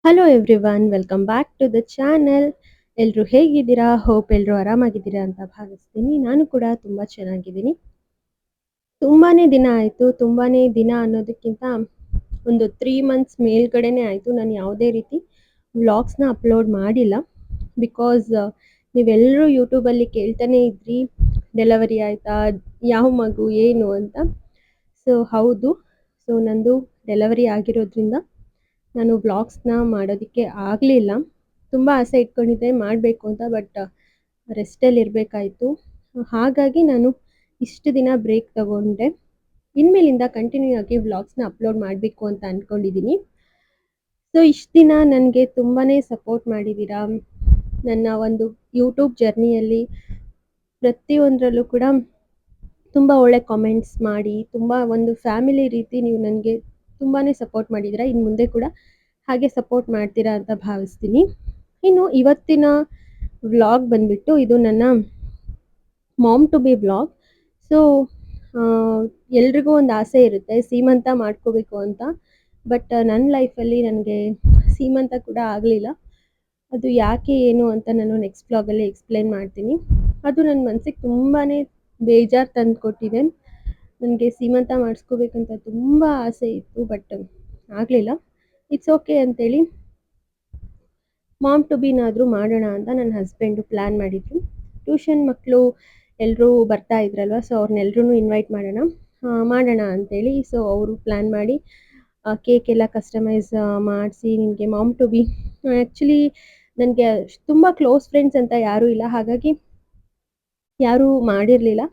Hello everyone, welcome back to the channel. ಎಲ್ಲರೂ ಹೇಗಿದ್ದೀರಾ? Hope ಎಲ್ಲರೂ ಆರಾಮಾಗಿದ್ದೀರಾ ಅಂತ ಭಾವಿಸ್ತೀನಿ. ನಾನು ಕೂಡ ತುಂಬ ಚೆನ್ನಾಗಿದ್ದೀನಿ. ತುಂಬಾನೇ ದಿನ ಆಯಿತು. ತುಂಬಾನೇ ದಿನ ಅನ್ನೋದಕ್ಕಿಂತ ಒಂದು 3 ಮಂತ್ಸ್ ಮೇಲ್ಗಡೆನೇ ಆಯಿತು. ನಾನು ಯಾವುದೇ ರೀತಿ ವ್ಲಾಗ್ಸ್‌ನ ಅಪ್ಲೋಡ್ ಮಾಡಿಲ್ಲ. ಬಿಕಾಸ್ ನೀವೆಲ್ಲರೂ ಯೂಟ್ಯೂಬಲ್ಲಿ ಕೇಳ್ತಾನೆ ಇದ್ರಿ, ಡೆಲಿವರಿ ಆಯ್ತಾ? ಯಾವ ಮಗು? ಏನು ಅಂತ. ಸೊ ಹೌದು. ಸೊ ನಂದು ಡೆಲಿವರಿ ಆಗಿರೋದ್ರಿಂದ ನಾನು ವ್ಲಾಗ್ಸ್‌ನ ಮಾಡೋದಕ್ಕೆ ಆಗಲಿಲ್ಲ. ತುಂಬ ಆಸೆ ಇಟ್ಕೊಂಡಿದ್ದೆ ಮಾಡಬೇಕು ಅಂತ. ಬಟ್ ರೆಸ್ಟಲ್ಲಿ ಇರಬೇಕಾಯಿತು. ಹಾಗಾಗಿ ನಾನು ಇಷ್ಟು ದಿನ ಬ್ರೇಕ್ ತಗೊಂಡೆ. ಇನ್ಮೇಲಿಂದ ಕಂಟಿನ್ಯೂ ಆಗಿ ವ್ಲಾಗ್ಸ್‌ನ ಅಪ್ಲೋಡ್ ಮಾಡಬೇಕು ಅಂತ ಅಂದ್ಕೊಂಡಿದ್ದೀನಿ. ಸೊ ಇಷ್ಟು ದಿನ ನನಗೆ ತುಂಬಾನೇ ಸಪೋರ್ಟ್ ಮಾಡಿದ್ದೀರಾ. ನನ್ನ ಒಂದು ಯೂಟ್ಯೂಬ್ ಜರ್ನಿಯಲ್ಲಿ ಪ್ರತಿಯೊಂದರಲ್ಲೂ ಕೂಡ ತುಂಬ ಒಳ್ಳೆ ಕಾಮೆಂಟ್ಸ್ ಮಾಡಿ, ತುಂಬ ಒಂದು ಫ್ಯಾಮಿಲಿ ರೀತಿ ನೀವು ನನಗೆ ತುಂಬಾನೇ ಸಪೋರ್ಟ್ ಮಾಡಿದ್ದೀರಾ. ಇನ್ನು ಮುಂದೆ ಕೂಡ ಹಾಗೆ ಸಪೋರ್ಟ್ ಮಾಡ್ತೀರಾ ಅಂತ ಭಾವಿಸ್ತೀನಿ. ಇನ್ನು ಇವತ್ತಿನ ವ್ಲಾಗ್ ಬಂದ್ಬಿಟ್ಟು ಇದು ನನ್ನ mom to be vlog. So ಎಲ್ರಿಗೂ ಒಂದು ಆಸೆ ಇರುತ್ತೆ ಸೀಮಂತ ಮಾಡ್ಕೋಬೇಕು ಅಂತ. ಬಟ್ ನನ್ನ ಲೈಫಲ್ಲಿ ನನಗೆ ಸೀಮಂತ ಕೂಡ ಆಗಲಿಲ್ಲ. ಅದು ಯಾಕೆ ಏನು ಅಂತ ನಾನು ನೆಕ್ಸ್ಟ್ ವ್ಲಾಗಲ್ಲಿ ಎಕ್ಸ್‌ಪ್ಲೇನ್ ಮಾಡ್ತೀನಿ. ಅದು ನನ್ನ ಮನಸ್ಸಿಗೆ ತುಂಬಾನೇ ಬೇಜಾರು ತಂದುಕೊಟ್ಟಿದೆ. ನನಗೆ ಸೀಮಂತ ಮಾಡಿಸ್ಕೋಬೇಕಂತ ತುಂಬ ಆಸೆ ಇತ್ತು. ಬಟ್ ಆಗಲಿಲ್ಲ. ಇಟ್ಸ್ ಓಕೆ ಅಂತೇಳಿ ಮಾಮ್ ಟು ಬಿನಾದರೂ ಮಾಡೋಣ ಅಂತ ನನ್ನ ಹಸ್ಬೆಂಡು ಪ್ಲ್ಯಾನ್ ಮಾಡಿದ್ರು. ಟ್ಯೂಷನ್ ಮಕ್ಕಳು ಎಲ್ಲರೂ ಬರ್ತಾ ಇದ್ರಲ್ವ, ಸೊ ಅವ್ರನ್ನೆಲ್ರೂ ಇನ್ವೈಟ್ ಮಾಡೋಣ ಅಂತೇಳಿ. ಸೊ ಅವರು ಪ್ಲ್ಯಾನ್ ಮಾಡಿ ಕೇಕ್ ಎಲ್ಲ ಕಸ್ಟಮೈಸ್ ಮಾಡಿಸಿ ನಿನಗೆ ಮಾಮ್ ಟು ಬಿ ಆ್ಯಕ್ಚುಲಿ ನನಗೆ ತುಂಬ ಕ್ಲೋಸ್ ಫ್ರೆಂಡ್ಸ್ ಅಂತ ಯಾರೂ ಇಲ್ಲ. ಹಾಗಾಗಿ ಯಾರೂ ಮಾಡಿರಲಿಲ್ಲ.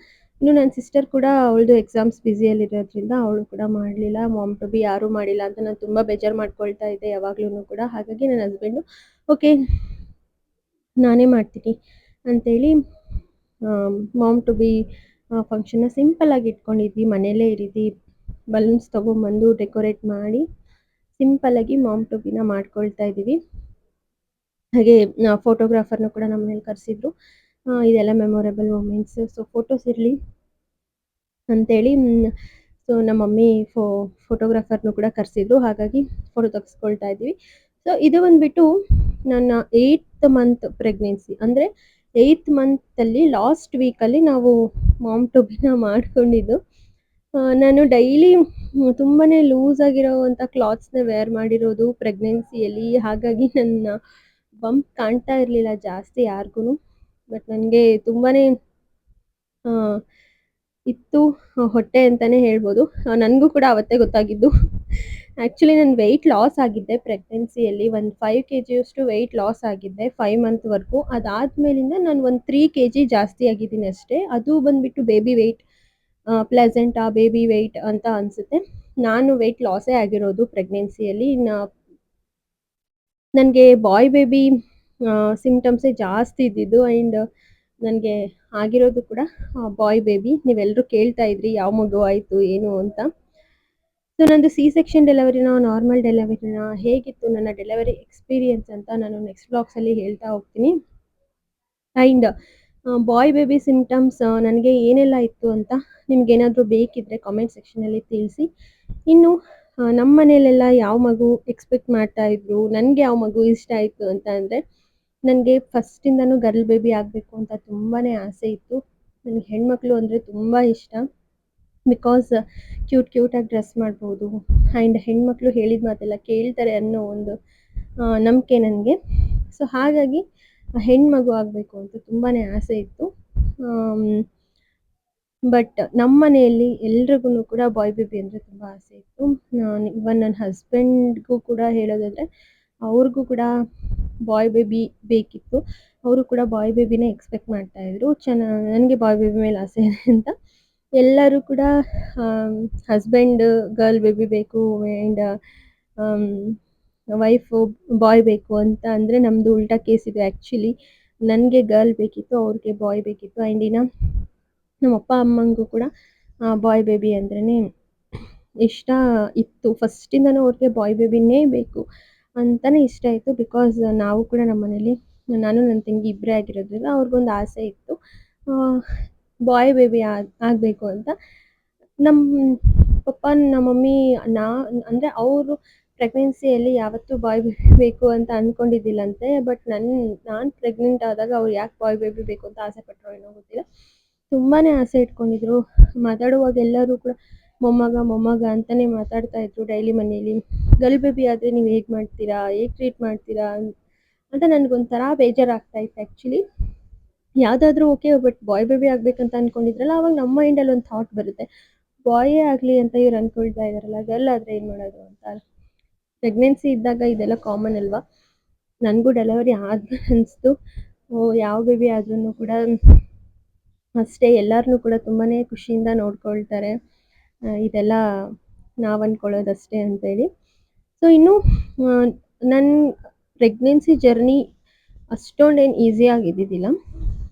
ಇನ್ನು ನನ್ನ ಸಿಸ್ಟರ್ ಕೂಡ ಅವಳದು ಎಕ್ಸಾಮ್ಸ್ ಬ್ಯುಸಿಯಲ್ಲಿರೋದ್ರಿಂದ ಅವಳು ಕೂಡ ಮಾಡಲಿಲ್ಲ. ಮಾಮ್ ಟು ಬಿ ಯಾರೂ ಮಾಡಿಲ್ಲ ಅಂತ ನಾನು ತುಂಬ ಬೇಜಾರು ಮಾಡ್ಕೊಳ್ತಾ ಇದ್ದೆ ಯಾವಾಗ್ಲೂ ಕೂಡ. ಹಾಗಾಗಿ ನನ್ನ ಹಸ್ಬೆಂಡು ಓಕೆ ನಾನೇ ಮಾಡ್ತೀನಿ ಅಂತೇಳಿ ಮಾಮ್ ಟು ಬಿ ಫಂಕ್ಷನ್ನ ಸಿಂಪಲ್ಲಾಗಿ ಇಟ್ಕೊಂಡಿದ್ವಿ. ಮನೆಯಲ್ಲೇ ಈ ರೀತಿ ಬಲೂನ್ಸ್ ತೊಗೊಂಬಂದು ಡೆಕೋರೇಟ್ ಮಾಡಿ ಸಿಂಪಲ್ಲಾಗಿ ಮಾಮ್ ಟು ಬಿನ ಮಾಡ್ಕೊಳ್ತಾ ಇದ್ದೀವಿ. ಹಾಗೆ ಫೋಟೋಗ್ರಾಫರ್‌ನ ಕೂಡ ನಮ್ಮ ಮನೇಲಿ ಕರೆಸಿದ್ರು. ಇದೆಲ್ಲ ಮೆಮೊರೇಬಲ್ ಮೊಮೆಂಟ್ಸ್. ಸೊ ಫೋಟೋಸ್ ಇರಲಿ ಅಂತೇಳಿ ಸೊ ನಮ್ಮ ಮಮ್ಮಿ ಫೋಟೋಗ್ರಾಫರ್‌ನು ಕೂಡ ಕರೆಸಿದ್ರು. ಹಾಗಾಗಿ ಫೋಟೋ ತೆಗೆಸ್ಕೊಳ್ತಾ ಇದ್ವಿ. ಸೊ ಇದು ಬಂದ್ಬಿಟ್ಟು ನನ್ನ 8th ಮಂತ್ ಪ್ರೆಗ್ನೆನ್ಸಿ. ಅಂದರೆ 8th ಮಂತಲ್ಲಿ ಲಾಸ್ಟ್ ವೀಕಲ್ಲಿ ನಾವು ಮಾಮ್ ಟು ಬಿನ ಮಾಡ್ಕೊಂಡಿದ್ದು. ನಾನು ಡೈಲಿ ತುಂಬಾನೇ ಲೂಸ್ ಆಗಿರೋವಂಥ ಕ್ಲಾತ್ಸ್‌ನ ವೇರ್ ಮಾಡಿರೋದು ಪ್ರೆಗ್ನೆನ್ಸಿಯಲ್ಲಿ. ಹಾಗಾಗಿ ನನ್ನ ಬಂಪ್ ಕಾಣ್ತಾ ಇರಲಿಲ್ಲ ಜಾಸ್ತಿ ಯಾರಿಗೂನು. ಬಟ್ ನನಗೆ ತುಂಬಾನೇ ಇತ್ತು ಹೊಟ್ಟೆ ಅಂತಲೇ ಹೇಳ್ಬೋದು. ನನಗೂ ಕೂಡ ಅವತ್ತೇ ಗೊತ್ತಾಗಿದ್ದು. ಆ್ಯಕ್ಚುಲಿ ನಾನು ವೆಯ್ಟ್ ಲಾಸ್ ಆಗಿದ್ದೆ ಪ್ರೆಗ್ನೆನ್ಸಿಯಲ್ಲಿ. ಒಂದು 5 ಕೆಜಿಯಷ್ಟು ವೆಯ್ಟ್ ಲಾಸ್ ಆಗಿದ್ದೆ 5 ಮಂತ್‌ವರೆಗೂ. ಅದಾದಮೇಲಿಂದ ನಾನು ಒಂದು 3 ಕೆಜಿ ಜಾಸ್ತಿ ಆಗಿದ್ದೀನಿ ಅಷ್ಟೇ. ಅದು ಬಂದುಬಿಟ್ಟು baby weight, placenta baby weight ಅಂತ ಅನಿಸುತ್ತೆ. ನಾನು ವೆಯ್ಟ್ ಲಾಸೇ ಆಗಿರೋದು ಪ್ರೆಗ್ನೆನ್ಸಿಯಲ್ಲಿ. ನನಗೆ ಬಾಯ್ ಬೇಬಿ ಸಿಮ್ಟಮ್ಸೇ ಜಾಸ್ತಿ ಇದ್ದಿದ್ದು. ಆ್ಯಂಡ್ ನನಗೆ ಆಗಿರೋದು ಕೂಡ ಬಾಯ್ ಬೇಬಿ. ನೀವೆಲ್ಲರೂ ಕೇಳ್ತಾ ಇದ್ರಿ ಯಾವ ಮಗು ಆಯಿತು ಏನು ಅಂತ. ಸೊ ನಂದು ಸಿ ಸೆಕ್ಷನ್ ಡೆಲಿವರಿನಾ ನಾರ್ಮಲ್ ಡೆಲಿವರಿನಾ ಹೇಗಿತ್ತು ನನ್ನ ಡೆಲಿವರಿ ಎಕ್ಸ್ಪೀರಿಯನ್ಸ್ ಅಂತ ನಾನು ನೆಕ್ಸ್ಟ್ ವ್ಲಾಗ್ಸಲ್ಲಿ ಹೇಳ್ತಾ ಹೋಗ್ತೀನಿ. ಆ್ಯಂಡ್ ಬಾಯ್ ಬೇಬಿ ಸಿಮ್ಟಮ್ಸ್ ನನಗೆ ಏನೆಲ್ಲ ಇತ್ತು ಅಂತ ನಿಮಗೇನಾದರೂ ಬೇಕಿದ್ದರೆ ಕಾಮೆಂಟ್ ಸೆಕ್ಷನಲ್ಲಿ ತಿಳಿಸಿ. ಇನ್ನು ನಮ್ಮ ಮನೇಲೆಲ್ಲ ಯಾವ ಮಗು ಎಕ್ಸ್ಪೆಕ್ಟ್ ಮಾಡ್ತಾಯಿದ್ರು, ನನಗೆ ಯಾವ ಮಗು ಇಷ್ಟ ಆಯಿತು ಅಂತ ಅಂದರೆ ನನಗೆ ಫಸ್ಟಿಂದನೂ ಗರ್ಲ್ ಬೇಬಿ ಆಗಬೇಕು ಅಂತ ತುಂಬಾ ಆಸೆ ಇತ್ತು. ನನಗೆ ಹೆಣ್ಮಕ್ಳು ಅಂದರೆ ತುಂಬ ಇಷ್ಟ. ಬಿಕಾಸ್ ಕ್ಯೂಟಾಗಿ ಡ್ರೆಸ್ ಮಾಡ್ಬೋದು ಆ್ಯಂಡ್ ಹೆಣ್ಮಕ್ಳು ಹೇಳಿದ ಮಾತೆಲ್ಲ ಕೇಳ್ತಾರೆ ಅನ್ನೋ ಒಂದು ನಂಬಿಕೆ ನನಗೆ. ಸೊ ಹಾಗಾಗಿ ಹೆಣ್ಮಗು ಆಗಬೇಕು ಅಂತ ತುಂಬಾ ಆಸೆ ಇತ್ತು. ಬಟ್ ನಮ್ಮ ಮನೆಯಲ್ಲಿ ಎಲ್ರಿಗೂ ಕೂಡ ಬಾಯ್ ಬೇಬಿ ಅಂದರೆ ತುಂಬ ಆಸೆ ಇತ್ತು. ಇವನ್ ನನ್ನ ಹಸ್ಬೆಂಡ್ಗೂ ಕೂಡ ಹೇಳೋದಾದರೆ ಅವ್ರಿಗೂ ಕೂಡ ಬಾಯ್ ಬೇಬಿ ಬೇಕಿತ್ತು. ಅವರು ಕೂಡ ಬಾಯ್ ಬೇಬಿನೇ ಎಕ್ಸ್ಪೆಕ್ಟ್ ಮಾಡ್ತಾಯಿದ್ರು. ನನಗೆ ಬಾಯ್ ಬೇಬಿ ಮೇಲೆ ಆಸೆ ಇದೆ ಅಂತ. ಎಲ್ಲರೂ ಕೂಡ ಹಸ್ಬೆಂಡ್ ಗರ್ಲ್ ಬೇಬಿ ಬೇಕು ಆ್ಯಂಡ್ ವೈಫು ಬಾಯ್ ಬೇಕು ಅಂತ ಅಂದರೆ ನಮ್ಮದು ಉಲ್ಟಾ ಕೇಸ್ ಇದೆ ಆ್ಯಕ್ಚುಲಿ. ನನಗೆ ಗರ್ಲ್ ಬೇಕಿತ್ತು, ಅವ್ರಿಗೆ ಬಾಯ್ ಬೇಕಿತ್ತು. ಆ್ಯಂಡ್ ಇನ್ನು ನಮ್ಮ ಅಪ್ಪ ಅಮ್ಮಂಗೂ ಕೂಡ ಬಾಯ್ ಬೇಬಿ ಅಂದ್ರೇ ಇಷ್ಟ ಇತ್ತು. ಫಸ್ಟಿಂದನೂ ಅವ್ರಿಗೆ ಬಾಯ್ ಬೇಬಿನೇ ಬೇಕು ಅಂತಲೇ ಇಷ್ಟ ಇತ್ತು. ಬಿಕಾಸ್ ನಾವು ಕೂಡ ನಮ್ಮ ಮನೇಲಿ ನಾನು ನನ್ನ ತಂಗಿ ಇಬ್ಬರೇ ಆಗಿರೋದ್ರಿಂದ ಅವ್ರಿಗೊಂದು ಆಸೆ ಇತ್ತು ಬಾಯ್ ಬೇಬಿ ಆಗಬೇಕು ಅಂತ. ನಮ್ಮ ಪಪ್ಪ ನಮ್ಮ ಮಮ್ಮಿ ಅಂದರೆ ಅವರು ಪ್ರೆಗ್ನೆನ್ಸಿಯಲ್ಲಿ ಯಾವತ್ತೂ ಬಾಯ್ ಬೇಬಿ ಬೇಕು ಅಂತ ಅಂದ್ಕೊಂಡಿದ್ದಿಲ್ಲಂತೆ. ಬಟ್ ನಾನು ಪ್ರೆಗ್ನೆಂಟ್ ಆದಾಗ ಅವ್ರು ಯಾಕೆ ಬಾಯ್ ಬೇಬಿ ಬೇಕು ಅಂತ ಆಸೆ ಪಟ್ಟರೋ ಏನೋ ಗೊತ್ತಿಲ್ಲ. ತುಂಬಾ ಆಸೆ ಇಟ್ಕೊಂಡಿದ್ರು. ಮಾತಾಡುವಾಗ ಎಲ್ಲರೂ ಕೂಡ ಮೊಮ್ಮಗ ಮೊಮ್ಮಗ ಅಂತಲೇ ಮಾತಾಡ್ತಾ ಇದ್ರು ಡೈಲಿ ಮನೇಲಿ. ಗರ್ಲ್ ಬೇಬಿ ಆದರೆ ನೀವು ಹೇಗೆ ಮಾಡ್ತೀರಾ, ಹೇಗೆ ಟ್ರೀಟ್ ಮಾಡ್ತೀರಾ ಅಂತ ನನಗೊಂಥರ ಬೇಜಾರಾಗ್ತಾ ಇತ್ತು ಆ್ಯಕ್ಚುಲಿ. ಯಾವುದಾದ್ರೂ ಓಕೆ, ಬಟ್ ಬಾಯ್ ಬೇಬಿ ಆಗಬೇಕಂತ ಅಂದ್ಕೊಂಡಿದ್ರಲ್ಲ, ಆವಾಗ ನಮ್ಮ ಮೈಂಡಲ್ಲಿ ಒಂದು ಥಾಟ್ ಬರುತ್ತೆ, ಬಾಯೇ ಆಗಲಿ ಅಂತ ಇವ್ರು ಅಂದ್ಕೊಳ್ತಾ ಇದ್ದಾರಲ್ಲ, ಗರ್ಲ್ ಆದರೆ ಏನು ಮಾಡೋದು ಅಂತ. ಪ್ರೆಗ್ನೆನ್ಸಿ ಇದ್ದಾಗ ಇದೆಲ್ಲ ಕಾಮನ್ ಅಲ್ವಾ. ನನಗೂ ಡೆಲಿವರಿ ಆದ್ಮೇಲೆ ಅನಿಸ್ತು, ಓ ಯಾವ ಬೇಬಿ ಆದ್ರೂ ಕೂಡ ಅಷ್ಟೇ ಎಲ್ಲರನ್ನೂ ಕೂಡ ತುಂಬಾ ಖುಷಿಯಿಂದ ನೋಡ್ಕೊಳ್ತಾರೆ, ಇದೆಲ್ಲ ನಾವು ಅಂದ್ಕೊಳ್ಳೋದಷ್ಟೇ ಅಂತೇಳಿ. ಸೊ ಇನ್ನು ನನ್ನ ಪ್ರೆಗ್ನೆನ್ಸಿ ಜರ್ನಿ ಅಷ್ಟೊಂದೇನು ಈಸಿಯಾಗಿ ಇದ್ದಿದ್ದಿಲ್ಲ.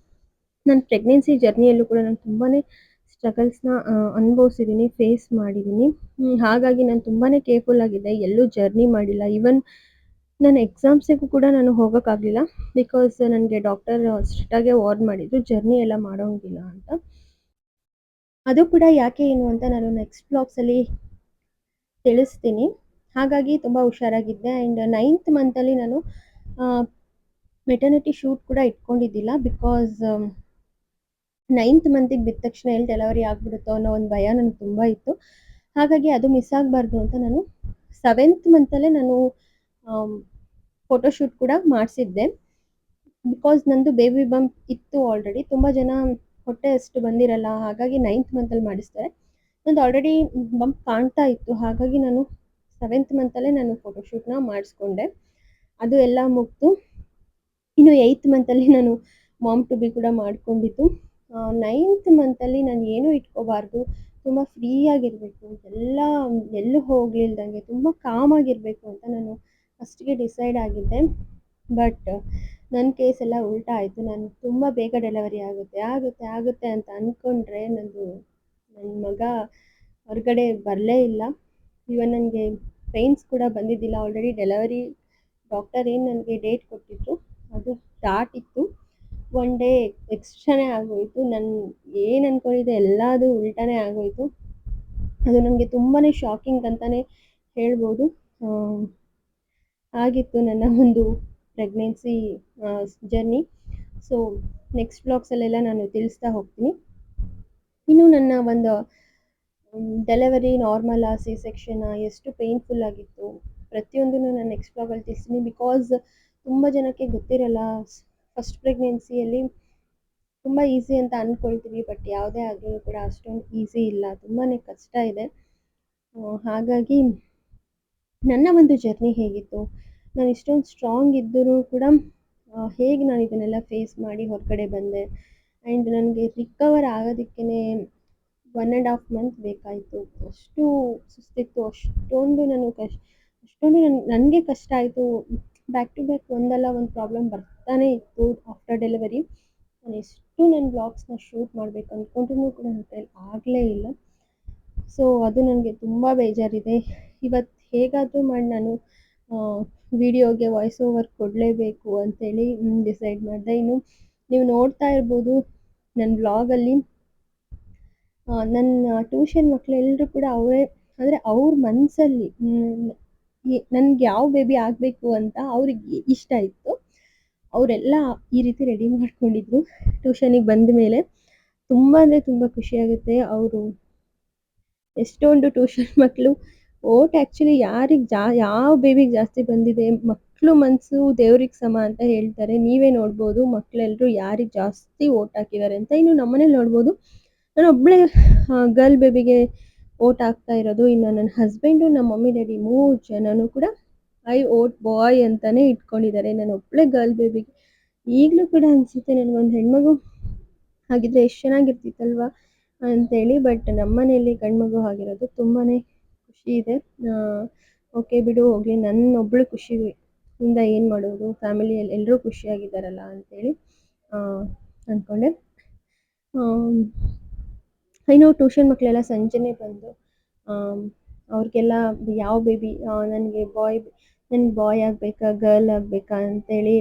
ನನ್ನ ಪ್ರೆಗ್ನೆನ್ಸಿ ಜರ್ನಿಯಲ್ಲೂ ಕೂಡ ನಾನು ತುಂಬಾ ಸ್ಟ್ರಗಲ್ಸ್ನ ಅನುಭವಿಸಿದ್ದೀನಿ, ಫೇಸ್ ಮಾಡಿದ್ದೀನಿ. ಹಾಗಾಗಿ ನಾನು ತುಂಬಾ ಕೇರ್ಫುಲ್ ಆಗಿದ್ದೆ, ಎಲ್ಲೂ ಜರ್ನಿ ಮಾಡಿಲ್ಲ. ಈವನ್ ನನ್ನ ಎಕ್ಸಾಮ್ಸಿಗೂ ಕೂಡ ನಾನು ಹೋಗೋಕ್ಕಾಗಲಿಲ್ಲ. ಬಿಕಾಸ್ ನನಗೆ ಡಾಕ್ಟರ್ ಸ್ಟ್ರಿಕ್ಟಾಗೇ ವಾರ್ನ್ ಮಾಡಿದ್ರು, ಜರ್ನಿ ಎಲ್ಲ ಮಾಡೋಂಗಿಲ್ಲ ಅಂತ. ಅದು ಕೂಡ ಯಾಕೆ ಏನು ಅಂತ ನಾನು ನೆಕ್ಸ್ಟ್ ಬ್ಲಾಗ್ಸಲ್ಲಿ ತಿಳಿಸ್ತೀನಿ. ಹಾಗಾಗಿ ತುಂಬ ಹುಷಾರಾಗಿದ್ದೆ. ಆ್ಯಂಡ್ 9th ಮಂತಲ್ಲಿ ನಾನು ಮೆಟರ್ನಿಟಿ ಶೂಟ್ ಕೂಡ ಇಟ್ಕೊಂಡಿದ್ದಿಲ್ಲ. ಬಿಕಾಸ್ 9th ಮಂತಿಗೆ ಬಿದ್ದ ತಕ್ಷಣ ಎಲ್ಲಿ ಡೆಲಿವರಿ ಆಗಿಬಿಡುತ್ತೋ ಅನ್ನೋ ಒಂದು ಭಯ ನನಗೆ ತುಂಬ ಇತ್ತು. ಹಾಗಾಗಿ ಅದು ಮಿಸ್ ಆಗಬಾರ್ದು ಅಂತ ನಾನು 7th ಮಂತಲ್ಲೇ ನಾನು ಫೋಟೋಶೂಟ್ ಕೂಡ ಮಾಡಿಸಿದ್ದೆ. ಬಿಕಾಸ್ ನಂದು ಬೇಬಿ ಬಂಪ್ ಇತ್ತು ಆಲ್ರೆಡಿ. ತುಂಬ ಜನ ಹೊಟ್ಟೆ ಅಷ್ಟು ಬಂದಿರಲ್ಲ, ಹಾಗಾಗಿ 9th ಮಂತಲ್ಲಿ ಮಾಡಿಸ್ತಾರೆ. ನಂದು ಆಲ್ರೆಡಿ ಬಂಪ್ ಕಾಣ್ತಾ ಇತ್ತು, ಹಾಗಾಗಿ ನಾನು 7th ಮಂತಲ್ಲೇ ನಾನು ಫೋಟೋಶೂಟ್ನ ಮಾಡಿಸ್ಕೊಂಡೆ. ಅದು ಎಲ್ಲ ಮುಗಿದು ಇನ್ನು 8th ಮಂತಲ್ಲಿ ನಾನು ಮಾಮ್ ಟು ಬಿ ಕೂಡ ಮಾಡ್ಕೊಂಡಿದ್ದು. 9th ಮಂತಲ್ಲಿ ನಾನು ಏನೂ ಇಟ್ಕೋಬಾರ್ದು, ತುಂಬ ಫ್ರೀಯಾಗಿರಬೇಕು, ಎಲ್ಲೂ ಹೋಗಲಿಲ್ದಂಗೆ ತುಂಬ ಕಾಮಾಗಿರಬೇಕು ಅಂತ ನಾನು ಫಸ್ಟಿಗೆ ಡಿಸೈಡ್ ಆಗಿದ್ದೆ. ಬಟ್ ನನ್ನ ಕೇಸ್ ಎಲ್ಲ ಉಲ್ಟಾ ಆಯಿತು. ನಾನು ತುಂಬ ಬೇಗ ಡೆಲಿವರಿ ಆಗುತ್ತೆ ಅಂತ ಅಂದ್ಕೊಂಡ್ರೆ ನನ್ನ ಮಗ ಹೊರಗಡೆ ಬರಲೇ ಇಲ್ಲ. ಈವನ್ ನನಗೆ ಪೇಯ್ನ್ಸ್ ಕೂಡ ಬಂದಿದ್ದಿಲ್ಲ. ಆಲ್ರೆಡಿ ಡೆಲಿವರಿ ಡಾಕ್ಟರ್ ಏನು ನನಗೆ ಡೇಟ್ ಕೊಟ್ಟಿದ್ರು ಅದು ದಾಟಿತ್ತು. 1 ಡೇ ಎಕ್ಸ್ಟ್ರಾನೇ ಆಗೋಯಿತು. ನಾನು ಏನು ಅಂದ್ಕೊಂಡಿದ್ದೆ ಎಲ್ಲದೂ ಉಲ್ಟಾನೇ ಆಗೋಯಿತು. ಅದು ನನಗೆ ತುಂಬಾ ಶಾಕಿಂಗ್ ಅಂತಲೇ ಹೇಳ್ಬೋದು. ಆಗಿತ್ತು ನನ್ನ ಒಂದು ಪ್ರೆಗ್ನೆನ್ಸಿ ಜರ್ನಿ. ಸೊ ನೆಕ್ಸ್ಟ್ ಬ್ಲಾಗ್ಸಲ್ಲೆಲ್ಲ ನಾನು ತಿಳಿಸ್ತಾ ಹೋಗ್ತೀನಿ. ಇನ್ನು ನನ್ನ ಒಂದು ಡೆಲಿವರಿ ನಾರ್ಮಲಾ, ಸಿ ಸೆಕ್ಷನಾ, ಎಷ್ಟು ಪೇಯ್ನ್ಫುಲ್ ಆಗಿತ್ತು ಪ್ರತಿಯೊಂದನ್ನು ನಾನು ನೆಕ್ಸ್ಟ್ ಬ್ಲಾಗಲ್ಲಿ ತಿಳಿಸ್ತೀನಿ. ಬಿಕಾಸ್ ತುಂಬ ಜನಕ್ಕೆ ಗೊತ್ತಿರಲ್ಲ, ಫಸ್ಟ್ ಪ್ರೆಗ್ನೆನ್ಸಿಯಲ್ಲಿ ತುಂಬ ಈಸಿ ಅಂತ ಅಂದ್ಕೊಳ್ತೀವಿ, ಬಟ್ ಯಾವುದೇ ಆದರೂ ಕೂಡ ಅಷ್ಟೊಂದು ಈಸಿ ಇಲ್ಲ, ತುಂಬಾ ಕಷ್ಟ ಇದೆ. ಹಾಗಾಗಿ ನನ್ನ ಒಂದು ಜರ್ನಿ ಹೇಗಿತ್ತು, ನಾನು ಇಷ್ಟೊಂದು ಸ್ಟ್ರಾಂಗ್ ಇದ್ದರೂ ಕೂಡ ಹೇಗೆ ನಾನು ಇದನ್ನೆಲ್ಲ ಫೇಸ್ ಮಾಡಿ ಹೊರಗಡೆ ಬಂದೆ. ಆ್ಯಂಡ್ ನನಗೆ ರಿಕವರ್ ಆಗೋದಕ್ಕೇ 1.5 ಮಂತ್ ಬೇಕಾಯಿತು. ಅಷ್ಟು ಸುಸ್ತಿತ್ತು, ಅಷ್ಟೊಂದು ನನಗೆ ಕಷ್ಟ ಆಯಿತು. ಬ್ಯಾಕ್ ಟು ಬ್ಯಾಕ್ ಒಂದಲ್ಲ ಒಂದು ಪ್ರಾಬ್ಲಮ್ ಬರ್ತಾನೆ ಇತ್ತು ಆಫ್ಟರ್ ಡೆಲಿವರಿ. ನಾನು ಎಷ್ಟು ನನ್ನ ಬ್ಲಾಗ್ಸ್ನ ಶೂಟ್ ಮಾಡಬೇಕು ಅಂದ್ಕೊಂಡ್ರೂ ಕೂಡ ನನ್ನ ಕೈಲಿ ಆಗಲೇ ಇಲ್ಲ. ಸೊ ಅದು ನನಗೆ ತುಂಬ ಬೇಜಾರಿದೆ. ಇವತ್ತು ಹೇಗಾದರೂ ಮಾಡಿ ನಾನು ವಿಡಿಯೋಗೆ ವಾಯ್ಸ್ ಓವರ್ ಕೊಡಲೇಬೇಕು ಅಂತೇಳಿ ಡಿಸೈಡ್ ಮಾಡಿದೆ. ಇನ್ನು ನೀವು ನೋಡ್ತಾ ಇರ್ಬೋದು ನನ್ನ ಬ್ಲಾಗಲ್ಲಿ ನನ್ನ ಟ್ಯೂಷನ್ ಮಕ್ಕಳೆಲ್ಲರೂ ಕೂಡ ಅವ್ರ ಮನಸ್ಸಲ್ಲಿ ನನಗೆ ಯಾವ ಬೇಬಿ ಆಗಬೇಕು ಅಂತ ಅವ್ರಿಗೆ ಇಷ್ಟ ಇತ್ತು. ಅವರೆಲ್ಲ ಈ ರೀತಿ ರೆಡಿ ಮಾಡ್ಕೊಂಡಿದ್ರು. ಟ್ಯೂಷನಿಗೆ ಬಂದ ಮೇಲೆ ತುಂಬ ಅಂದರೆ ತುಂಬ ಖುಷಿಯಾಗುತ್ತೆ. ಅವರು ಎಷ್ಟೊಂದು ಟ್ಯೂಷನ್ ಮಕ್ಕಳು ಓಟ್ ಆ್ಯಕ್ಚುಲಿ ಯಾವ ಬೇಬಿಗೆ ಜಾಸ್ತಿ ಬಂದಿದೆ, ಮಕ್ಕಳು ಮನಸ್ಸು ದೇವ್ರಿಗೆ ಸಮ ಅಂತ ಹೇಳ್ತಾರೆ. ನೀವೇ ನೋಡ್ಬೋದು ಮಕ್ಕಳೆಲ್ಲರೂ ಯಾರಿಗೆ ಜಾಸ್ತಿ ಓಟ್ ಹಾಕಿದ್ದಾರೆ ಅಂತ. ಇನ್ನು ನಮ್ಮನೇಲಿ ನೋಡ್ಬೋದು, ನಾನು ಒಬ್ಬಳೇ ಗರ್ಲ್ ಬೇಬಿಗೆ ಓಟ್ ಹಾಕ್ತಾ ಇರೋದು. ಇನ್ನು ನನ್ನ ಹಸ್ಬೆಂಡು, ನಮ್ಮ ಮಮ್ಮಿ ಡ್ಯಾಡಿ 3 ಜನನೂ ಕೂಡ ಐ ಓಟ್ ಬಾಯ್ ಅಂತಲೇ ಇಟ್ಕೊಂಡಿದ್ದಾರೆ. ನಾನು ಒಬ್ಬಳೇ ಗರ್ಲ್ ಬೇಬಿಗೆ. ಈಗಲೂ ಕೂಡ ಅನಿಸುತ್ತೆ ನನಗೊಂದು ಹೆಣ್ಮಗು ಹಾಗಿದ್ರೆ ಎಷ್ಟು ಚೆನ್ನಾಗಿರ್ತಿತ್ತಲ್ವ ಅಂತೇಳಿ. ಬಟ್ ನಮ್ಮ ಮನೆಯಲ್ಲಿ ಗಂಡ್ಮಗು ಆಗಿರೋದು ತುಂಬಾ ಖುಷಿ ಇದೆ. ಓಕೆ ಬಿಡು ಹೋಗಲಿ, ನನ್ನೊಬ್ಬಳು ಖುಷಿಯಿಂದ ಏನು ಮಾಡೋದು, ಫ್ಯಾಮಿಲಿಯಲ್ಲಿ ಎಲ್ಲರೂ ಖುಷಿಯಾಗಿದ್ದಾರಲ್ಲ ಅಂತೇಳಿ ಅಂದ್ಕೊಂಡೆ. ಇನ್ನು ಟ್ಯೂಷನ್ ಮಕ್ಕಳೆಲ್ಲ ಸಂಜೆನೇ ಬಂದು ಅವ್ರಿಗೆಲ್ಲ ಯಾವ ಬೇಬಿ ನನಗೆ ಬಾಯ್ ಆಗಬೇಕಾ ಗರ್ಲ್ ಆಗಬೇಕಾ ಅಂತೇಳಿ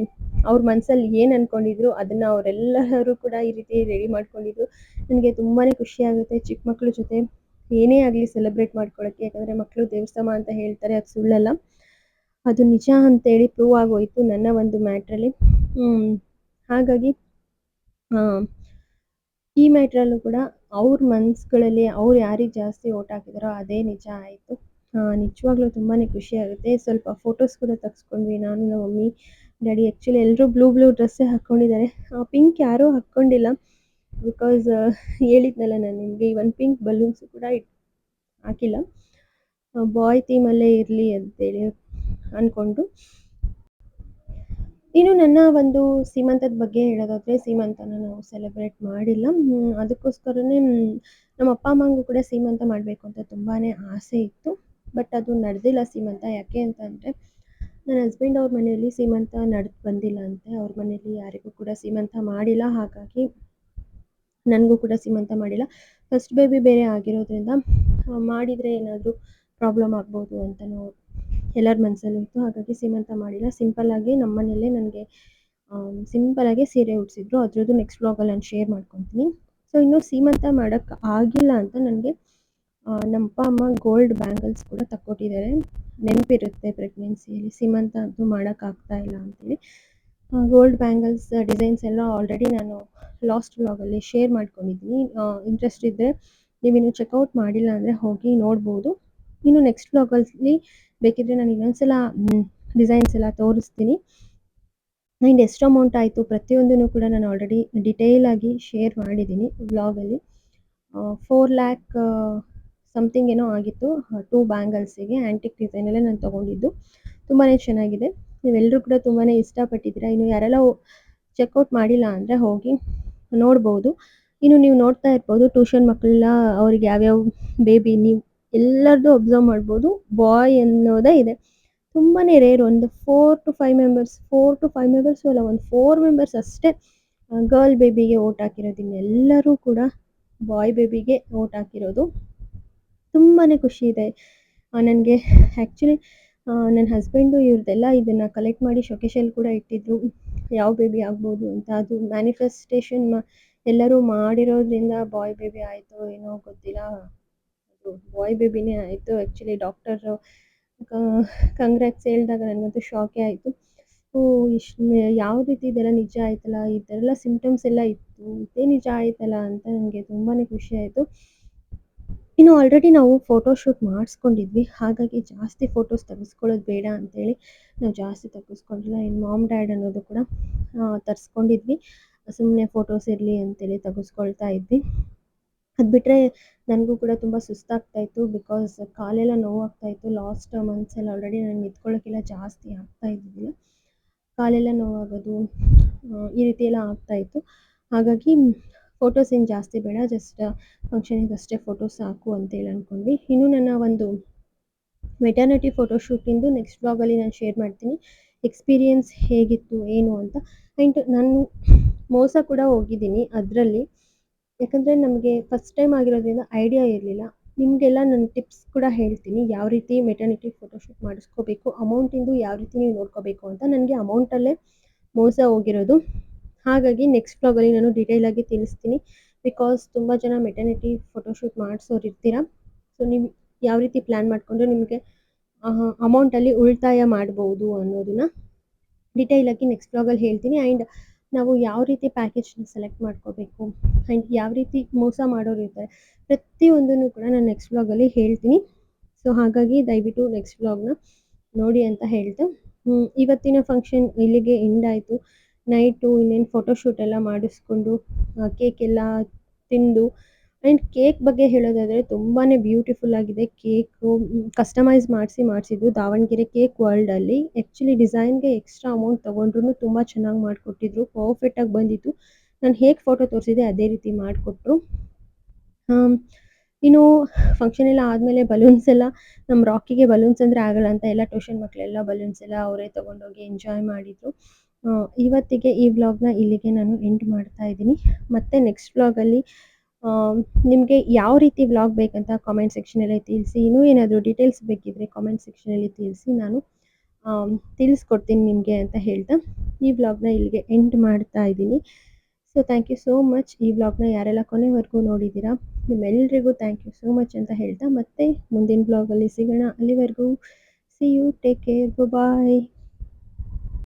ಅವ್ರ ಮನಸ್ಸಲ್ಲಿ ಏನು ಅಂದ್ಕೊಂಡಿದ್ರು ಅದನ್ನು ಅವರೆಲ್ಲರೂ ಕೂಡ ಈ ರೀತಿ ರೆಡಿ ಮಾಡ್ಕೊಂಡಿದ್ರು. ನನಗೆ ತುಂಬಾ ಖುಷಿಯಾಗುತ್ತೆ ಚಿಕ್ಕ ಮಕ್ಕಳ ಜೊತೆ ಏನೇ ಆಗಲಿ ಸೆಲೆಬ್ರೇಟ್ ಮಾಡ್ಕೊಳ್ಳೋಕ್ಕೆ. ಯಾಕಂದರೆ ಮಕ್ಕಳು ದೇವ್ರ ಸಮ ಅಂತ ಹೇಳ್ತಾರೆ, ಅದು ಸುಳ್ಳಲ್ಲ. ಅದು ನಿಜ ಅಂತೇಳಿ ಪ್ರೂವ್ ಆಗೋಯ್ತು ನನ್ನ ಒಂದು ಮ್ಯಾಟ್ರಲ್ಲಿ. ಹಾಗಾಗಿ ಆ, ಈ ಮ್ಯಾಟ್ರಲ್ಲೂ ಕೂಡ ಅವ್ರ ಮನ್ಸುಗಳಲ್ಲಿ ಅವ್ರು ಯಾರಿಗೆ ಜಾಸ್ತಿ ಓಟ್ ಹಾಕಿದಾರೋ ಅದೇ ನಿಜ ಆಯಿತು. ನಿಜವಾಗ್ಲೂ ತುಂಬಾ ಖುಷಿಯಾಗುತ್ತೆ. ಸ್ವಲ್ಪ ಫೋಟೋಸ್ ಕೂಡ ತೆಗ್ಸ್ಕೊಂಡ್ವಿ ನಾನು, ನಮ್ಮ ಮಮ್ಮಿ, ಡ್ಯಾಡಿ. ಆ್ಯಕ್ಚುಲಿ ಎಲ್ಲರೂ ಬ್ಲೂ ಡ್ರೆಸ್ಸೇ ಹಾಕ್ಕೊಂಡಿದ್ದಾರೆ. ಪಿಂಕ್ ಯಾರೂ ಹಾಕ್ಕೊಂಡಿಲ್ಲ. ಬಿಕಾಸ್ ಹೇಳಿದ್ನಲ್ಲ ನಾನು ನಿಮಗೆ, ಈವನ್ ಪಿಂಕ್ ಬಲೂನ್ಸು ಕೂಡ ಹಾಕಿಲ್ಲ. ಬಾಯ್ ಥೀಮಲ್ಲೇ ಇರಲಿ ಅಂತೇಳಿ ಅಂದ್ಕೊಂಡು. ಇನ್ನು ನನ್ನ ಒಂದು ಸೀಮಂತದ ಬಗ್ಗೆ ಹೇಳೋದಾದರೆ, ಸೀಮಂತನ ನಾವು ಸೆಲೆಬ್ರೇಟ್ ಮಾಡಿಲ್ಲ. ಅದಕ್ಕೋಸ್ಕರನೇ ನಮ್ಮ ಅಪ್ಪ ಅಮ್ಮಂಗೂ ಕೂಡ ಸೀಮಂತ ಮಾಡಬೇಕು ಅಂತ ತುಂಬಾ ಆಸೆ ಇತ್ತು. ಬಟ್ ಅದು ನಡೆದಿಲ್ಲ ಸೀಮಂತ. ಯಾಕೆ ಅಂತ ಅಂದರೆ, ನನ್ನ ಹಸ್ಬೆಂಡ್ ಅವ್ರ ಮನೆಯಲ್ಲಿ ಸೀಮಂತ ನಡೆದು ಬಂದಿಲ್ಲ ಅಂತೆ. ಅವ್ರ ಮನೆಯಲ್ಲಿ ಯಾರಿಗೂ ಕೂಡ ಸೀಮಂತ ಮಾಡಿಲ್ಲ. ಹಾಗಾಗಿ ನನಗೂ ಕೂಡ ಸೀಮಂತ ಮಾಡಿಲ್ಲ. ಫಸ್ಟ್ ಬೇಬಿ ಬೇರೆ ಆಗಿರೋದ್ರಿಂದ ಮಾಡಿದರೆ ಏನಾದರೂ ಪ್ರಾಬ್ಲಮ್ ಆಗ್ಬೋದು ಅಂತಲೂ ಎಲ್ಲರ ಮನಸ್ಸಲ್ಲೂ ಇತ್ತು. ಹಾಗಾಗಿ ಸೀಮಂತ ಮಾಡಿಲ್ಲ. ಸಿಂಪಲ್ಲಾಗಿ ನಮ್ಮ ಮನೆಯಲ್ಲೇ ನನಗೆ ಸಿಂಪಲ್ಲಾಗಿ ಸೀರೆ ಉಡಿಸಿದ್ರು. ಅದ್ರದ್ದು ನೆಕ್ಸ್ಟ್ ವ್ಲಾಗಲ್ಲಿ ನಾನು ಶೇರ್ ಮಾಡ್ಕೊತೀನಿ. ಸೊ ಇನ್ನೂ ಸೀಮಂತ ಮಾಡೋಕ್ಕೆ ಆಗಿಲ್ಲ ಅಂತ ನನಗೆ ನಮ್ಮ ಅಪ್ಪ ಅಮ್ಮ ಗೋಲ್ಡ್ ಬ್ಯಾಂಗಲ್ಸ್ ಕೂಡ ತಕ್ಕೊಟ್ಟಿದ್ದಾರೆ. ನೆನಪಿರುತ್ತೆ ಪ್ರೆಗ್ನೆನ್ಸಿಯಲ್ಲಿ ಸೀಮಂತ ಅಂತೂ ಮಾಡೋಕ್ಕಾಗ್ತಾ ಇಲ್ಲ ಅಂತೇಳಿ. ಗೋಲ್ಡ್ ಬ್ಯಾಂಗಲ್ಸ್ ಡಿಸೈನ್ಸ್ ಎಲ್ಲ ಆಲ್ರೆಡಿ ನಾನು ಲಾಸ್ಟ್ ವ್ಲಾಗಲ್ಲಿ ಶೇರ್ ಮಾಡ್ಕೊಂಡಿದ್ದೀನಿ. ಇಂಟ್ರೆಸ್ಟ್ ಇದ್ದರೆ ನೀವಿನ್ನೂ ಚೆಕ್ಔಟ್ ಮಾಡಿಲ್ಲ ಅಂದರೆ ಹೋಗಿ ನೋಡ್ಬೋದು. ಇನ್ನು ನೆಕ್ಸ್ಟ್ ವ್ಲಾಗಲ್ಲಿ ಬೇಕಿದ್ದರೆ ನಾನು ಇನ್ನೊಂದ್ಸಲ ಡಿಸೈನ್ಸ್ ಎಲ್ಲ ತೋರಿಸ್ತೀನಿ. ಆ್ಯಂಡ್ ಎಷ್ಟು ಅಮೌಂಟ್ ಆಯಿತು ಪ್ರತಿಯೊಂದನ್ನು ಕೂಡ ನಾನು ಆಲ್ರೆಡಿ ಡಿಟೇಲಾಗಿ ಶೇರ್ ಮಾಡಿದ್ದೀನಿ ವ್ಲಾಗಲ್ಲಿ. 4 ಲ್ಯಾಕ್ ಸಮಥಿಂಗ್ ಏನೋ ಆಗಿತ್ತು 2 ಬ್ಯಾಂಗಲ್ಸಿಗೆ. ಆ್ಯಂಟಿಕ್ ಡಿಸೈನಲ್ಲೇ ನಾನು ತೊಗೊಂಡಿದ್ದು. ತುಂಬಾ ಚೆನ್ನಾಗಿದೆ. ನೀವೆಲ್ಲರೂ ಕೂಡ ತುಂಬಾ ಇಷ್ಟಪಟ್ಟಿದ್ದೀರಾ. ಇನ್ನು ಯಾರೆಲ್ಲ ಚೆಕ್ಔಟ್ ಮಾಡಿಲ್ಲ ಅಂದರೆ ಹೋಗಿ ನೋಡ್ಬೋದು. ಇನ್ನು ನೀವು ನೋಡ್ತಾ ಇರ್ಬೋದು ಟ್ಯೂಷನ್ ಮಕ್ಕಳೆಲ್ಲ ಅವ್ರಿಗೆ ಯಾವ್ಯಾವ ಬೇಬಿ ನೀವು ಎಲ್ಲರದ್ದು ಅಬ್ಸರ್ವ್ ಮಾಡ್ಬೋದು. ಬಾಯ್ ಅನ್ನೋದೇ ಇದೆ. ತುಂಬಾ ರೇರ್. ಒಂದು 4 to 5 ಮೆಂಬರ್ಸು ಅಲ್ಲ, ಒಂದು 4 ಮೆಂಬರ್ಸ್ ಅಷ್ಟೇ ಗರ್ಲ್ ಬೇಬಿಗೆ ಓಟ್ ಹಾಕಿರೋದು. ಇನ್ನೆಲ್ಲರೂ ಕೂಡ ಬಾಯ್ ಬೇಬಿಗೆ ಓಟ್ ಹಾಕಿರೋದು. ತುಂಬಾ ಖುಷಿ ಇದೆ ನನಗೆ. ಆ್ಯಕ್ಚುಲಿ ನನ್ನ ಹಸ್ಬೆಂಡು ಇವ್ರದ್ದೆಲ್ಲ ಇದನ್ನು ಕಲೆಕ್ಟ್ ಮಾಡಿ ಶೊಕೇಶಲ್ಲಿ ಕೂಡ ಇಟ್ಟಿದ್ರು, ಯಾವ ಬೇಬಿ ಆಗ್ಬೋದು ಅಂತ. ಅದು ಮ್ಯಾನಿಫೆಸ್ಟೇಷನ್ ಎಲ್ಲರೂ ಮಾಡಿರೋದ್ರಿಂದ ಬಾಯ್ ಬೇಬಿ ಆಯಿತು ಏನೋ ಗೊತ್ತಿಲ್ಲ, ಅದು ಬಾಯ್ ಬೇಬಿನೇ ಆಯಿತು. ಆ್ಯಕ್ಚುಲಿ ಡಾಕ್ಟರು ಕಂಗ್ರ್ಯಾಟ್ಸ್ ಹೇಳಿದಾಗ ನನಗಂತೂ ಶಾಕೇ ಆಯಿತು. ಇಷ್ಟು ಯಾವ ರೀತಿ ಇದೆಲ್ಲ ನಿಜ ಆಯ್ತಲ್ಲ, ಇದೆಲ್ಲ ಸಿಮ್ಟಮ್ಸ್ ಎಲ್ಲ ಇತ್ತು, ಇದೇ ನಿಜ ಆಯ್ತಲ್ಲ ಅಂತ ನನಗೆ ತುಂಬಾ ಖುಷಿ ಆಯಿತು. ಇನ್ನು ಆಲ್ರೆಡಿ ನಾವು ಫೋಟೋಶೂಟ್ ಮಾಡಿಸ್ಕೊಂಡಿದ್ವಿ. ಹಾಗಾಗಿ ಜಾಸ್ತಿ ಫೋಟೋಸ್ ತೆಗೆಸ್ಕೊಳ್ಳೋದು ಬೇಡ ಅಂತೇಳಿ ನಾವು ಜಾಸ್ತಿ ತೆಗೆಸ್ಕೊಂಡಿಲ್ಲ. ಇನ್ನು ಮಾಮ್ ಡ್ಯಾಡ್ ಅನ್ನೋದು ಕೂಡ ತರಿಸ್ಕೊಂಡಿದ್ವಿ. ಸುಮ್ಮನೆ ಫೋಟೋಸ್ ಇರಲಿ ಅಂತೇಳಿ ತೆಗೆಸ್ಕೊಳ್ತಾ ಇದ್ವಿ. ಅದು ಬಿಟ್ಟರೆ ನನಗೂ ಕೂಡ ತುಂಬ ಸುಸ್ತಾಗ್ತಾಯಿತ್ತು. ಬಿಕಾಸ್ ಕಾಲೆಲ್ಲ ನೋವಾಗ್ತಾಯಿತ್ತು. ಲಾಸ್ಟ್ ಮಂತ್ಸಲ್ಲಿ ಆಲ್ರೆಡಿ ನಾನು ನಿಂತ್ಕೊಳ್ಳೋಕ್ಕೆಲ್ಲ ಜಾಸ್ತಿ ಆಗ್ತಾಯಿದ್ದಿಲ್ಲ. ಕಾಲೆಲ್ಲ ನೋವಾಗೋದು ಈ ರೀತಿ ಎಲ್ಲ ಆಗ್ತಾಯಿತ್ತು. ಹಾಗಾಗಿ ಫೋಟೋಸ್ ಏನು ಜಾಸ್ತಿ ಬೇಡ, ಜಸ್ಟ್ ಫಂಕ್ಷನಿಗಷ್ಟೇ ಫೋಟೋಸ್ ಸಾಕು ಅಂತೇಳಿ ಅಂದ್ಕೊಂಡ್ವಿ. ಇನ್ನು ನನ್ನ ಒಂದು ಮೆಟರ್ನಿಟಿ ಫೋಟೋಶೂಟಿಂದು ನೆಕ್ಸ್ಟ್ ವ್ಲಾಗಲ್ಲಿ ನಾನು ಶೇರ್ ಮಾಡ್ತೀನಿ, ಎಕ್ಸ್ಪೀರಿಯನ್ಸ್ ಹೇಗಿತ್ತು ಏನು ಅಂತ. ಆ್ಯಂಡ್ ನಾನು ಮೋಸ ಕೂಡ ಹೋಗಿದ್ದೀನಿ ಅದರಲ್ಲಿ. ಯಾಕಂದರೆ ನಮಗೆ ಫಸ್ಟ್ ಟೈಮ್ ಆಗಿರೋದ್ರಿಂದ ಐಡಿಯಾ ಇರಲಿಲ್ಲ. ನಿಮಗೆಲ್ಲ ನಾನು ಟಿಪ್ಸ್ ಕೂಡ ಹೇಳ್ತೀನಿ, ಯಾವ ರೀತಿ ಮೆಟರ್ನಿಟಿ ಫೋಟೋಶೂಟ್ ಮಾಡಿಸ್ಕೋಬೇಕು, ಅಮೌಂಟಿಂದು ಯಾವ ರೀತಿ ನೀವು ನೋಡ್ಕೋಬೇಕು ಅಂತ. ನನಗೆ ಅಮೌಂಟಲ್ಲೇ ಮೋಸ ಹೋಗಿರೋದು. ಹಾಗಾಗಿ ನೆಕ್ಸ್ಟ್ ವ್ಲಾಗಲ್ಲಿ ನಾನು ಡಿಟೇಲಾಗಿ ತಿಳಿಸ್ತೀನಿ. ಬಿಕಾಸ್ ತುಂಬ ಜನ ಮೆಟರ್ನಿಟಿ ಫೋಟೋಶೂಟ್ ಮಾಡಿಸೋರು ಇರ್ತೀರ. ಸೊ ನೀವು ಯಾವ ರೀತಿ ಪ್ಲ್ಯಾನ್ ಮಾಡಿಕೊಂಡ್ರೆ ನಿಮಗೆ ಅಮೌಂಟಲ್ಲಿ ಉಳಿತಾಯ ಮಾಡ್ಬೋದು ಅನ್ನೋದನ್ನು ಡಿಟೇಲಾಗಿ ನೆಕ್ಸ್ಟ್ ವ್ಲಾಗಲ್ಲಿ ಹೇಳ್ತೀನಿ. ಆ್ಯಂಡ್ ನಾವು ಯಾವ ರೀತಿ ಪ್ಯಾಕೇಜ್ನ ಸೆಲೆಕ್ಟ್ ಮಾಡ್ಕೋಬೇಕು ಆ್ಯಂಡ್ ಯಾವ ರೀತಿ ಮೋಸ ಮಾಡೋರು ಇರ್ತಾರೆ, ಪ್ರತಿಯೊಂದನ್ನು ಕೂಡ ನಾನು ನೆಕ್ಸ್ಟ್ ವ್ಲಾಗಲ್ಲಿ ಹೇಳ್ತೀನಿ. ಸೊ ಹಾಗಾಗಿ ದಯವಿಟ್ಟು ನೆಕ್ಸ್ಟ್ ವ್ಲಾಗ್ನ ನೋಡಿ ಅಂತ ಹೇಳ್ತಾ, ಇವತ್ತಿನ ಫಂಕ್ಷನ್ ಇಲ್ಲಿಗೆ ಎಂಡ್ ಆಯಿತು. ನೈಟು ಇನ್ನೇನು ಫೋಟೋಶೂಟ್ ಎಲ್ಲ ಮಾಡಿಸ್ಕೊಂಡು ಕೇಕ್ ಎಲ್ಲ ತಿಂದು. ಆ್ಯಂಡ್ ಕೇಕ್ ಬಗ್ಗೆ ಹೇಳೋದಾದರೆ ತುಂಬಾ ಬ್ಯೂಟಿಫುಲ್ ಆಗಿದೆ ಕೇಕು. ಕಸ್ಟಮೈಸ್ ಮಾಡಿಸಿದ್ದು ದಾವಣಗೆರೆ ಕೇಕ್ ವರ್ಲ್ಡಲ್ಲಿ. ಆ್ಯಕ್ಚುಲಿ ಡಿಸೈನ್ಗೆ ಎಕ್ಸ್ಟ್ರಾ ಅಮೌಂಟ್ ತೊಗೊಂಡ್ರು ತುಂಬ ಚೆನ್ನಾಗಿ ಮಾಡಿಕೊಟ್ಟಿದ್ರು, ಪರ್ಫೆಕ್ಟಾಗಿ ಬಂದಿತ್ತು. ನಾನು ಹೇಗೆ ಫೋಟೋ ತೋರಿಸಿದೆ ಅದೇ ರೀತಿ ಮಾಡಿಕೊಟ್ರು. ಇನ್ನು ಫಂಕ್ಷನ್ ಎಲ್ಲ ಆದಮೇಲೆ ಬಲೂನ್ಸ್ ಎಲ್ಲ, ನಮ್ಮ ರಾಕಿಗೆ ಬಲೂನ್ಸ್ ಅಂದರೆ ಆಗಲ್ಲ ಅಂತ ಎಲ್ಲ ಟ್ಯೂಷನ್ ಮಕ್ಕಳೆಲ್ಲ ಬಲೂನ್ಸ್ ಎಲ್ಲ ಅವರೇ ತೊಗೊಂಡೋಗಿ ಎಂಜಾಯ್ ಮಾಡಿದರು. ಇವತ್ತಿಗೆ ಈ ವ್ಲಾಗ್ನ ಇಲ್ಲಿಗೆ ನಾನು ಎಂಡ್ ಮಾಡ್ತಾ ಇದ್ದೀನಿ. ಮತ್ತು ನೆಕ್ಸ್ಟ್ ವ್ಲಾಗಲ್ಲಿ ನಿಮಗೆ ಯಾವ ರೀತಿ ವ್ಲಾಗ್ ಬೇಕಂತ ಕಾಮೆಂಟ್ ಸೆಕ್ಷನಲ್ಲಿ ತಿಳಿಸಿ. ಇನ್ನೂ ಏನಾದರೂ ಡೀಟೇಲ್ಸ್ ಬೇಕಿದ್ದರೆ ಕಾಮೆಂಟ್ ಸೆಕ್ಷನಲ್ಲಿ ತಿಳಿಸಿ, ನಾನು ತಿಳಿಸ್ಕೊಡ್ತೀನಿ ನಿಮಗೆ ಅಂತ ಹೇಳ್ತಾ ಈ ವ್ಲಾಗ್ನ ಇಲ್ಲಿಗೆ ಎಂಡ್ ಮಾಡ್ತಾ ಇದ್ದೀನಿ. So thank you so much. ಈ ವ್ಲಾಗ್ನ ಯಾರೆಲ್ಲ ಕೊನೆವರೆಗೂ ನೋಡಿದ್ದೀರಾ ನಿಮ್ಮೆಲ್ಲರಿಗೂ ಥ್ಯಾಂಕ್ ಯು ಸೋ ಮಚ್ ಅಂತ ಹೇಳ್ತಾ, ಮತ್ತೆ ಮುಂದಿನ ವ್ಲಾಗಲ್ಲಿ ಸಿಗೋಣ. ಅಲ್ಲಿವರೆಗೂ see you. Take care. Bye.